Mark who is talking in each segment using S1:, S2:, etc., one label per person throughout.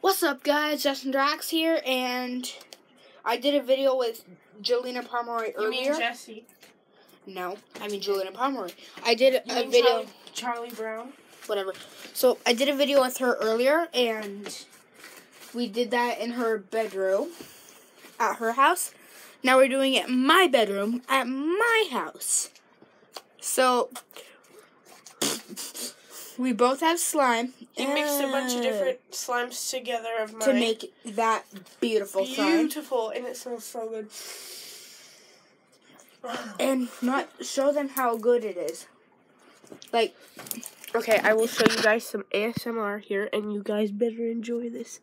S1: What's up, guys? Justin Drax here, and I did a video with Jelena Pomeroy earlier.
S2: You mean Jesse?
S1: No, I mean Jelena Pomeroy. I did a video.
S2: Charlie Brown?
S1: Whatever. So, I did a video with her earlier, and we did that in her bedroom at her house. Now we're doing it in my bedroom at my house. So, we both have slime.
S2: You mixed a bunch of different slimes together of mine.
S1: To make that beautiful slime.
S2: Beautiful, and it smells so good.
S1: And not show them how good it is. Like,
S2: okay, I will show you guys some ASMR here, and you guys better enjoy this.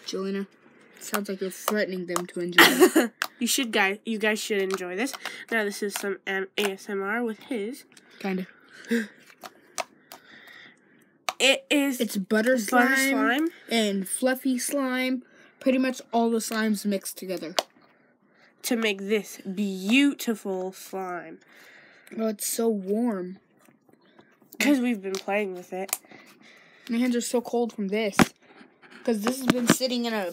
S1: Jelena, sounds like you're threatening them to enjoy it.
S2: You guys should enjoy this. Now this is some ASMR with his.
S1: Kinda.
S2: It's
S1: butter slime and fluffy slime. Pretty much all the slimes mixed together.
S2: To make this beautiful slime.
S1: Oh, it's so warm.
S2: Because we've been playing with it.
S1: My hands are so cold from this. Because this has been sitting in a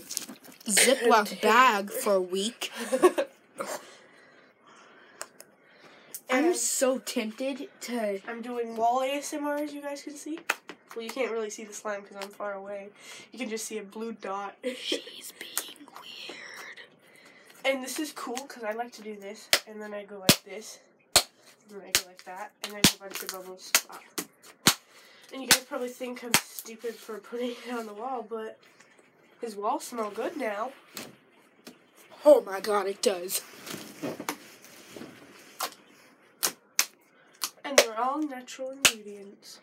S1: Ziploc bag for a week. I'm so tempted to...
S2: I'm doing wall ASMR, as you guys can see. Well, you can't really see the slime because I'm far away. You can just see a blue dot.
S1: She's being weird.
S2: And this is cool because I like to do this. And then I go like this. And then I go like that. And there's a bunch of bubbles. And you guys probably think I'm stupid for putting it on the wall, but his walls smell good now.
S1: Oh my god, it does.
S2: And they're all natural ingredients.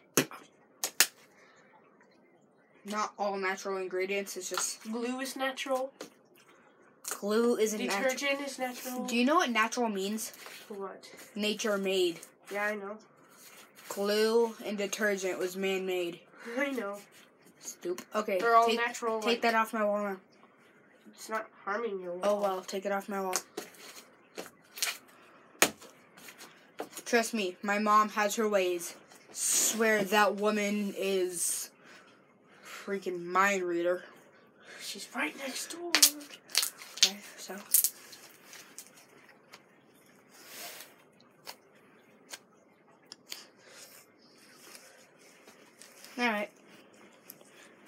S1: Not all natural ingredients, it's just...
S2: Glue is natural.
S1: Glue isn't natural.
S2: Detergent is natural.
S1: Do you know what natural means?
S2: What?
S1: Nature made.
S2: Yeah, I know.
S1: Glue and detergent was man-made.
S2: I know.
S1: Stupid. Okay.
S2: They're all natural.
S1: Take that off my wall now.
S2: It's not harming your wall.
S1: Oh well, take it off my wall. Trust me, my mom has her ways. Swear that woman is freaking mind reader.
S2: She's right next door.
S1: Okay, so. Alright.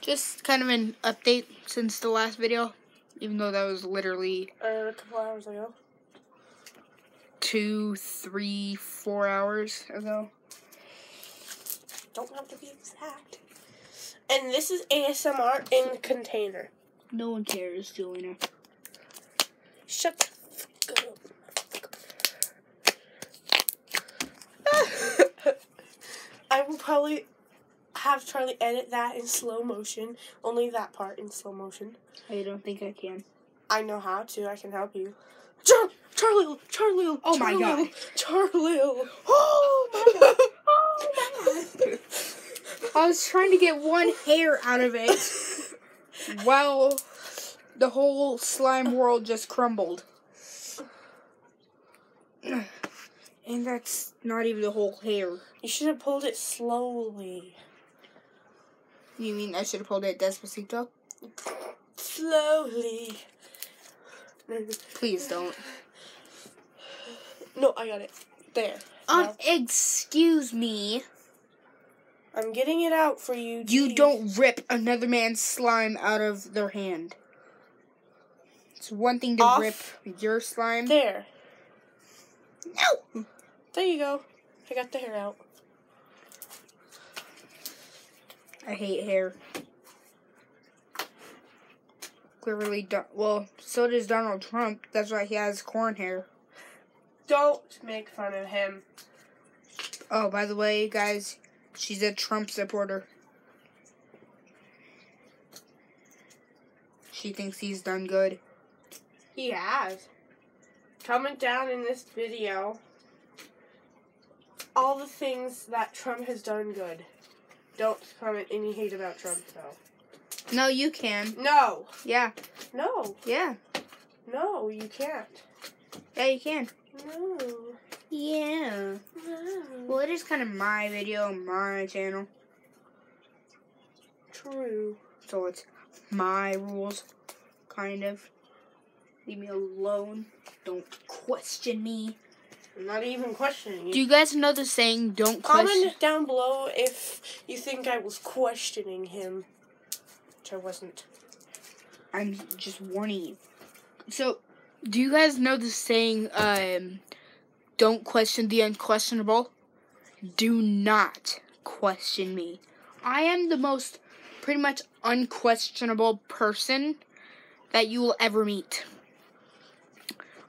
S1: Just kind of an update since the last video. Even though that was literally
S2: a couple hours ago.
S1: 2, 3, 4 hours ago.
S2: Don't have to be exact. And this is ASMR in container.
S1: No one cares, Jelena.
S2: Shut the fuck up. I will probably have Charlie edit that in slow motion. Only that part in slow motion.
S1: I don't think I can.
S2: I know how to. I can help you. Charlie!
S1: Oh my god.
S2: Charlie!
S1: Oh my god. Oh my god. I was trying to get one hair out of it while the whole slime world just crumbled. And that's not even the whole hair.
S2: You should have pulled it slowly.
S1: You mean I should have pulled it Despacito?
S2: Slowly.
S1: Please don't.
S2: No, I got it. There.
S1: Excuse me.
S2: I'm getting it out for you. Geez.
S1: You don't rip another man's slime out of their hand. It's one thing to rip your slime.
S2: There.
S1: No!
S2: There you go. I got the hair out.
S1: I hate hair. Clearly, well, so does Donald Trump. That's why he has corn hair.
S2: Don't make fun of him.
S1: Oh, by the way, guys, she's a Trump supporter. She thinks he's done good.
S2: He has. Comment down in this video all the things that Trump has done good. Don't comment any hate about Trump, though.
S1: No, you can.
S2: No.
S1: Yeah.
S2: No.
S1: Yeah.
S2: No, you can't.
S1: Yeah, you can.
S2: No.
S1: Yeah.
S2: No.
S1: Well, it is kind of my video on my channel.
S2: True.
S1: So it's my rules, kind of. Leave me alone. Don't question me.
S2: I'm not even questioning you.
S1: Do you guys know the saying, don't question?
S2: Comment down below if you think I was questioning him. Which I wasn't.
S1: I'm just warning you. So, do you guys know the saying, don't question the unquestionable? Do not question me. I am the most pretty much unquestionable person that you will ever meet.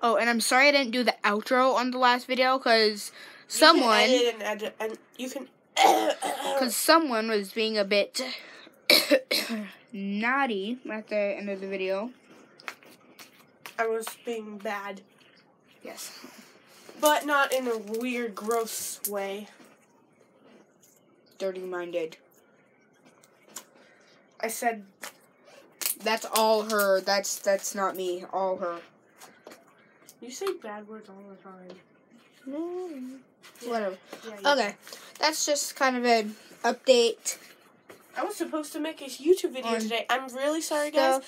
S1: Oh, and I'm sorry I didn't do the outro on the last video because someone because someone was being a bit naughty at the end of the video.
S2: I was being bad.
S1: Yes.
S2: But not in a weird, gross way.
S1: Dirty-minded.
S2: I said
S1: that's all her. That's not me. All her.
S2: You say bad words all the time.
S1: Whatever.
S2: Yeah,
S1: okay. That's just kind of an update.
S2: I was supposed to make a YouTube video today. I'm really sorry, guys,